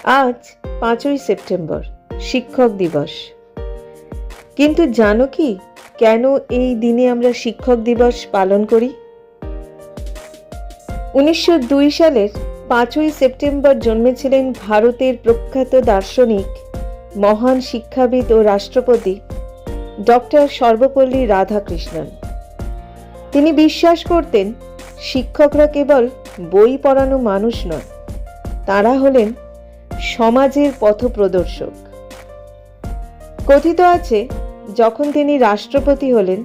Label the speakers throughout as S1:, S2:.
S1: আজ 5ই সেপ্টেম্বর, শিক্ষক দিবস। কিন্তু জানো কি, কেন এই দিনে আমরা শিক্ষক দিবস পালন করি? 1902 সালের 5ই সেপ্টেম্বর জন্মেছিলেন ভারতের প্রখ্যাত দার্শনিক, মহান শিক্ষাবিদ ও রাষ্ট্রপতি ডক্টর সর্বপল্লী রাধাকৃষ্ণন। তিনি বিশ্বাস করতেন শিক্ষকরা কেবল বই পড়ানো মানুষ নয়, তারা হলেন সমাজের পথপ্রদর্শক। কথিত আছে, যখন তিনি রাষ্ট্রপতি হলেন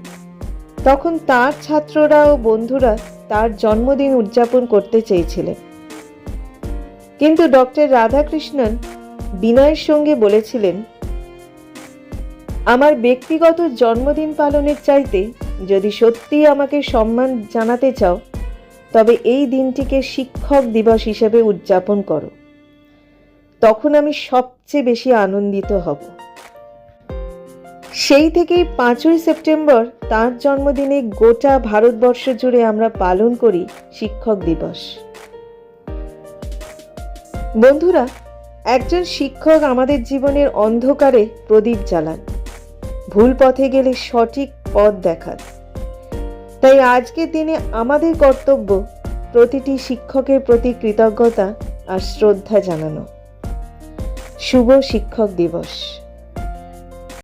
S1: তখন তার ছাত্ররা ও বন্ধুরা তার জন্মদিন উদযাপন করতে চেয়েছিলেন, কিন্তু ডক্টর রাধাকৃষ্ণন বিনয়ের সঙ্গে বলেছিলেন, আমার ব্যক্তিগত জন্মদিন পালনের চাইতে যদি সত্যিই আমাকে সম্মান জানাতে চাও, তবে এই দিনটিকে শিক্ষক দিবস হিসেবে উদযাপন করো, তখন আমি সবচেয়ে বেশি আনন্দিত হব। সেই থেকেই 5ই সেপ্টেম্বর তার জন্মদিনে গোটা ভারতবর্ষ জুড়ে আমরা পালন করি শিক্ষক দিবস। বন্ধুরা, একজন শিক্ষক আমাদের জীবনের অন্ধকারে প্রদীপ জ্বালান, ভুল পথে গেলে সঠিক পথ দেখান। তাই আজকের দিনে আমাদের কর্তব্য প্রতিটি শিক্ষকের প্রতি কৃতজ্ঞতা আর শ্রদ্ধা জানানো। শুভ শিক্ষক দিবস।